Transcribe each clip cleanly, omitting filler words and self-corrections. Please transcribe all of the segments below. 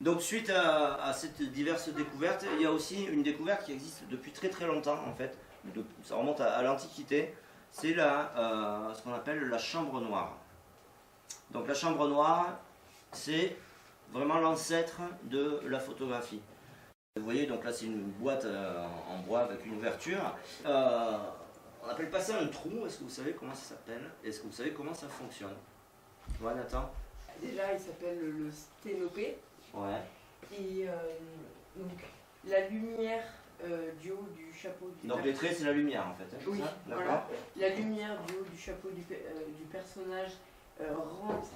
Donc suite à ces diverses découvertes, il y a aussi une découverte qui existe depuis très très longtemps en fait. Ça remonte à l'Antiquité. C'est ce qu'on appelle la chambre noire. Donc la chambre noire, c'est vraiment l'ancêtre de la photographie. Vous voyez, donc là c'est une boîte en bois avec une ouverture. On appelle pas ça un trou. Est-ce que vous savez comment ça s'appelle? Est-ce que vous savez comment ça fonctionne? Ouais, Nathan? Déjà, il s'appelle le sténopé. Ouais. Et donc, la lumière du haut du chapeau du Donc les traits, c'est la lumière en fait. Hein, oui, ça, voilà. La lumière du haut du chapeau du personnage rentre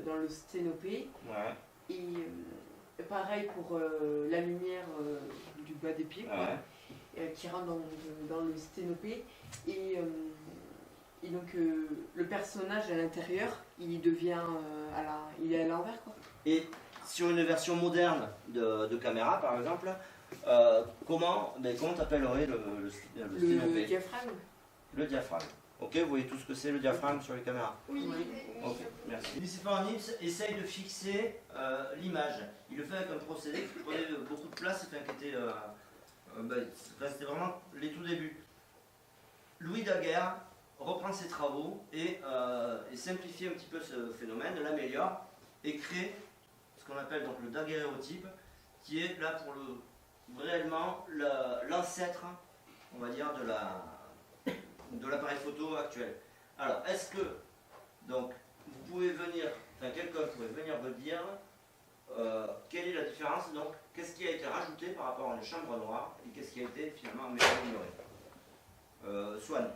dans le sténopé. Ouais. Et pareil pour la lumière du bas des pieds, quoi, Ouais. qui rentre dans le sténopé. Et donc le personnage à l'intérieur, il devient il est à l'envers, quoi. Et sur une version moderne de caméra, par exemple, comment t'appellerais le sténopé? Le diaphragme. Le diaphragme. Ok, vous voyez tout ce que c'est le diaphragme sur les caméras? Oui. Ok, merci. Lucifer Nips essaye de fixer l'image. Il le fait avec un procédé qui prenait beaucoup de place, enfin, qui était, c'était vraiment les tout débuts. Louis Daguerre reprend ses travaux et simplifie un petit peu ce phénomène, l'améliore et crée ce qu'on appelle donc le daguerréotype, qui est là pour réellement l'ancêtre, on va dire, de l'appareil photo actuel. Alors, est-ce que, donc, vous pouvez venir, enfin quelqu'un pourrait venir me dire quelle est la différence, donc, qu'est-ce qui a été rajouté par rapport à une chambre noire et qu'est-ce qui a été finalement amélioré? Swan.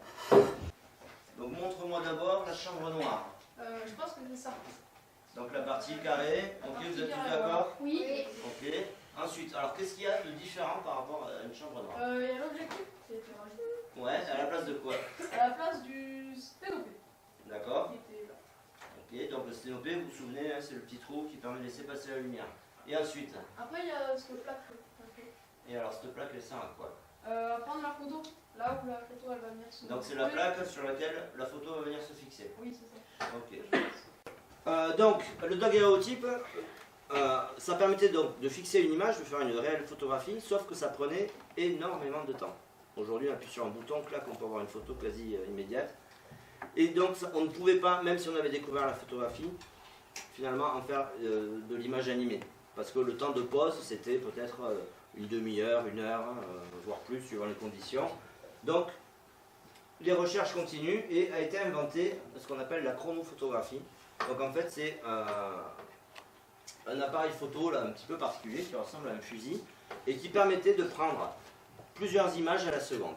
Donc, montre-moi d'abord la chambre noire. Je pense que c'est ça. Donc, la partie carrée, ok, vous êtes tous d'accord? Oui. Ok. Ensuite, alors, qu'est-ce qu'il y a de différent par rapport à une chambre noire? Il y a l'objectif qui a été rajouté. Ouais, à la place de quoi? À la place du sténopé. D'accord. Qui était là. Ok, donc le sténopé, vous vous souvenez, hein, c'est le petit trou qui permet de laisser passer la lumière. Et ensuite? Après, il y a cette plaque. Et alors, cette plaque, elle sert à quoi? À prendre la photo, là où la photo elle va venir se. Donc, c'est la plaque sur laquelle la photo va venir se fixer. Oui, c'est ça. Ok. Donc, le daguerréotype, ça permettait donc de fixer une image, de faire une réelle photographie, sauf que ça prenait énormément de temps. Aujourd'hui, on appuie sur un bouton, clac, on peut avoir une photo quasi immédiate. Et donc, on ne pouvait pas, même si on avait découvert la photographie, finalement en faire de l'image animée. Parce que le temps de pause, c'était peut-être une demi-heure, une heure, voire plus, suivant les conditions. Donc, les recherches continuent et a été inventé ce qu'on appelle la chronophotographie. Donc, en fait, c'est un appareil photo là, un petit peu particulier qui ressemble à un fusil et qui permettait de prendre plusieurs images à la seconde.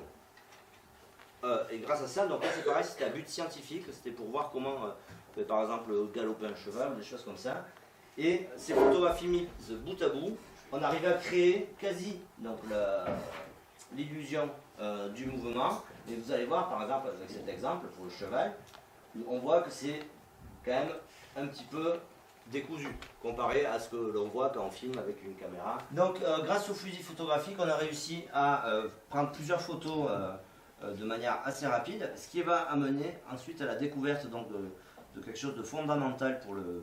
Et grâce à ça, donc là c'est pareil, c'était à but scientifique, c'était pour voir comment, par exemple, galoper un cheval ou des choses comme ça. Et ces photographies mises bout à bout, on arrivait à créer quasi l'illusion du mouvement. Et vous allez voir, par exemple, avec cet exemple pour le cheval, on voit que c'est quand même un petit peu décousu comparé à ce que l'on voit quand on filme avec une caméra. Donc grâce au fusil photographique, on a réussi à prendre plusieurs photos de manière assez rapide, ce qui va amener ensuite à la découverte donc, de quelque chose de fondamental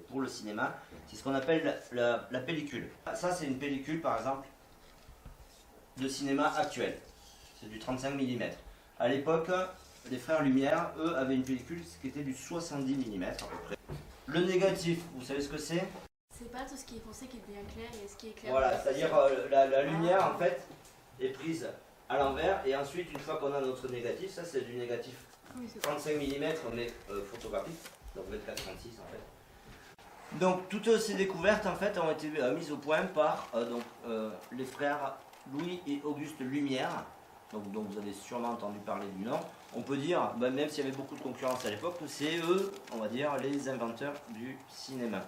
pour le cinéma, c'est ce qu'on appelle la pellicule. Ça c'est une pellicule par exemple de cinéma actuel, c'est du 35 mm. À l'époque, les frères Lumière, eux, avaient une pellicule qui était du 70 mm à peu près. Le négatif, vous savez ce que c'est? C'est pas tout ce qui est foncé qui est bien clair et ce qui est clair. Voilà, c'est-à-dire la lumière en fait est prise à l'envers et ensuite une fois qu'on a notre négatif, ça c'est du négatif 35 mm mais photographique, donc 24-36 en fait. Donc toutes ces découvertes en fait ont été mises au point par les frères Louis et Auguste Lumière, dont vous avez sûrement entendu parler du nom. On peut dire, même s'il y avait beaucoup de concurrence à l'époque, que c'est eux, on va dire, les inventeurs du cinéma.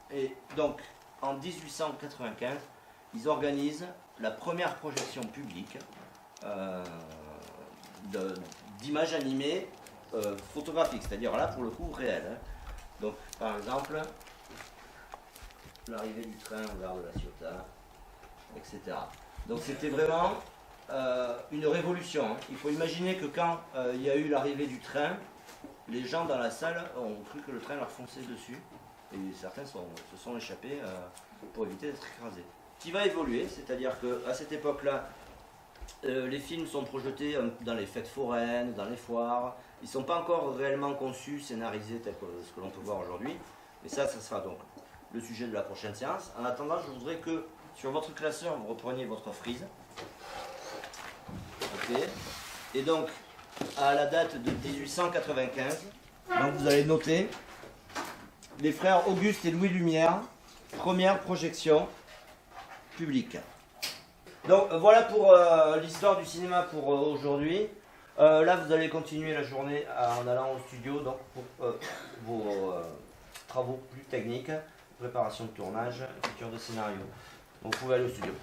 Et donc, en 1895, ils organisent la première projection publique d'images animées photographiques, c'est-à-dire là, pour le coup, réelles. Hein. Donc, par exemple, l'arrivée du train au gare de la Ciotat, etc. Donc, c'était vraiment une révolution. Hein. Il faut imaginer que quand il y a eu l'arrivée du train, les gens dans la salle ont cru que le train leur fonçait dessus, et certains se sont échappés pour éviter d'être écrasés. Qui va évoluer, c'est-à-dire qu'à cette époque-là, les films sont projetés dans les fêtes foraines, dans les foires. Ils ne sont pas encore réellement conçus, scénarisés, tel que ce que l'on peut voir aujourd'hui. Mais ça sera donc le sujet de la prochaine séance. En attendant, je voudrais que sur votre classeur, vous repreniez votre frise. Ok. Et donc, à la date de 1895, donc vous allez noter les frères Auguste et Louis Lumière, première projection publique. Donc voilà pour l'histoire du cinéma pour aujourd'hui. Là vous allez continuer la journée en allant au studio donc, pour vos travaux plus techniques, préparation de tournage, écriture de scénario. Donc vous pouvez aller au studio.